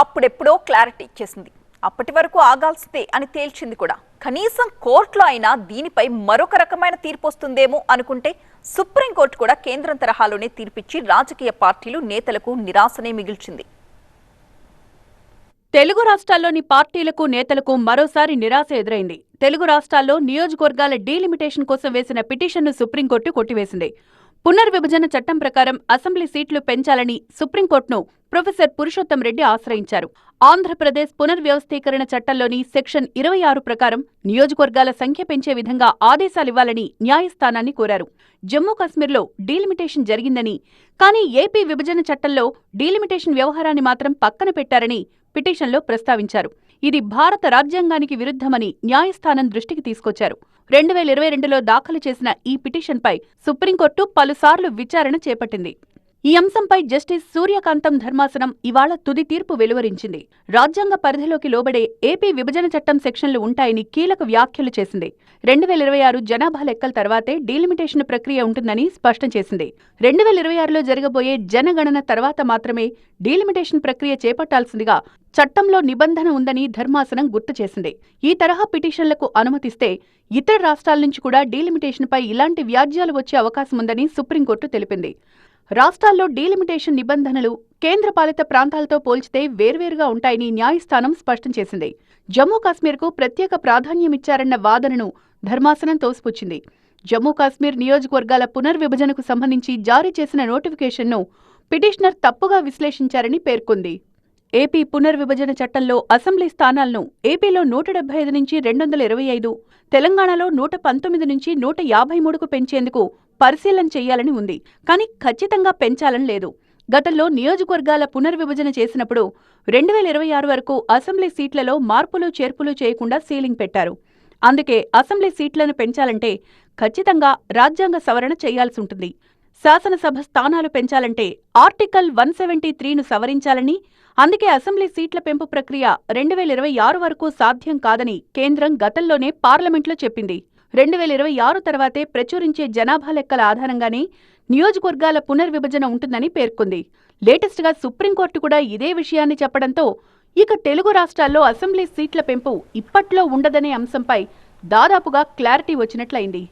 అప్పుడెప్పుడో క్లారిటీ ఇచ్చేసింది. అప్పటి వరకు ఆగాల్సిందే అని తేల్చింది కూడా. కనీసం కోర్టులో అయినా దీనిపై మరొక రకమైన తీర్పు వస్తుందేమో అనుకుంటే సుప్రీంకోర్టు కూడా కేంద్రం తరహాలోనే తీర్పిచ్చి రాజకీయ పార్టీలు నేతలకు నిరాశనే మిగిల్చింది. తెలుగు రాష్ట్రాల్లోని పార్టీలకు నేతలకు మరోసారి నిరాశ ఎదురైంది. తెలుగు రాష్ట్రాల్లో నియోజకవర్గాల డీలిమిటేషన్ కోసం వేసిన పిటిషన్ను సుప్రీంకోర్టు కొట్టివేసింది. పునర్విభజన చట్టం ప్రకారం అసెంబ్లీ సీట్లు పెంచాలని సుప్రీంకోర్టును ప్రొఫెసర్ పురుషోత్తం రెడ్డి ఆశ్రయించారు. ఆంధ్రప్రదేశ్ పునర్వ్యవస్థీకరణ చట్టంలోని సెక్షన్ 26 ప్రకారం నియోజకవర్గాల సంఖ్య పెంచే విధంగా ఆదేశాలివ్వాలని న్యాయస్థానాన్ని కోరారు. జమ్మూ కశ్మీర్లో డీలిమిటేషన్ జరిగిందని, కానీ ఏపీ విభజన చట్టంలో డీలిమిటేషన్ వ్యవహారాన్ని మాత్రం పక్కన పెట్టారని పిటిషన్లో ప్రస్తావించారు. ఇది భారత రాజ్యాంగానికి విరుద్ధమని న్యాయస్థానం దృష్టికి తీసుకొచ్చారు. 2022లో దాఖలు చేసిన ఈ పిటిషన్పై సుప్రీంకోర్టు పలుసార్లు విచారణ చేపట్టింది. ఈ అంశంపై జస్టిస్ సూర్యకాంతం ధర్మాసనం ఇవాళ తుది తీర్పు వెలువరించింది. రాజ్యాంగ పరిధిలోకి లోబడే ఏపీ విభజన చట్టం సెక్షన్లు ఉంటాయని కీలక వ్యాఖ్యలు చేసింది. 2026 జనాభా లెక్కల తర్వాతే డీలిమిటేషన్ ప్రక్రియ ఉంటుందని స్పష్టం చేసింది. 2026లో జరగబోయే జనగణన తర్వాత మాత్రమే డీలిమిటేషన్ ప్రక్రియ చేపట్టాల్సిందిగా చట్టంలో నిబంధన ఉందని ధర్మాసనం గుర్తు చేసింది. ఈ తరహా పిటిషన్లకు అనుమతిస్తే ఇతర రాష్ట్రాల నుంచి కూడా డీలిమిటేషన్పై ఇలాంటి వ్యాజ్యాలు వచ్చే అవకాశం ఉందని సుప్రీంకోర్టు తెలిపింది. రాష్ట్రాల్లో డీలిమిటేషన్ నిబంధనలు కేంద్రపాలిత ప్రాంతాలతో పోల్చితే వేర్వేరుగా ఉంటాయని న్యాయస్థానం స్పష్టం చేసింది. జమ్మూ కాశ్మీర్కు ప్రత్యేక ప్రాధాన్యమిచ్చారన్న వాదనను ధర్మాసనం తోసిపుచ్చింది. జమ్మూ కాశ్మీర్ నియోజకవర్గాల పునర్విభజనకు సంబంధించి జారీ చేసిన నోటిఫికేషన్ను పిటిషనర్ తప్పుగా విశ్లేషించారని పేర్కొంది. ఏపీ పునర్విభజన చట్టంలో అసెంబ్లీ స్థానాలను ఏపీలో 175 నుంచి 225, తెలంగాణలో 119 నుంచి 153కు పెంచేందుకు పరిశీలన చేయాలని ఉంది. కానీ ఖచ్చితంగా పెంచాలని లేదు. గతంలో నియోజకవర్గాల పునర్విభజన చేసినప్పుడు 2026 వరకు అసెంబ్లీ సీట్లలో మార్పులు చేర్పులు చేయకుండా సీలింగ్ పెట్టారు. అందుకే అసెంబ్లీ సీట్లను పెంచాలంటే ఖచ్చితంగా రాజ్యాంగ సవరణ చేయాల్సి ఉంటుంది. శాసనసభ స్థానాలు పెంచాలంటే ఆర్టికల్ 173ను సవరించాలని, అందుకే అసెంబ్లీ సీట్ల పెంపు ప్రక్రియ 2026 వరకు సాధ్యం కాదని కేంద్రం గతంలోనే పార్లమెంట్లో చెప్పింది. 2026 తర్వాతే ప్రచురించే జనాభా లెక్కల ఆధారంగానే నియోజకవర్గాల పునర్విభజన ఉంటుందని పేర్కొంది. లేటెస్ట్గా సుప్రీంకోర్టు కూడా ఇదే విషయాన్ని చెప్పడంతో ఇక తెలుగు రాష్ట్రాల్లో అసెంబ్లీ సీట్ల పెంపు ఇప్పట్లో ఉండదనే అంశంపై దాదాపుగా క్లారిటీ వచ్చినట్లయింది.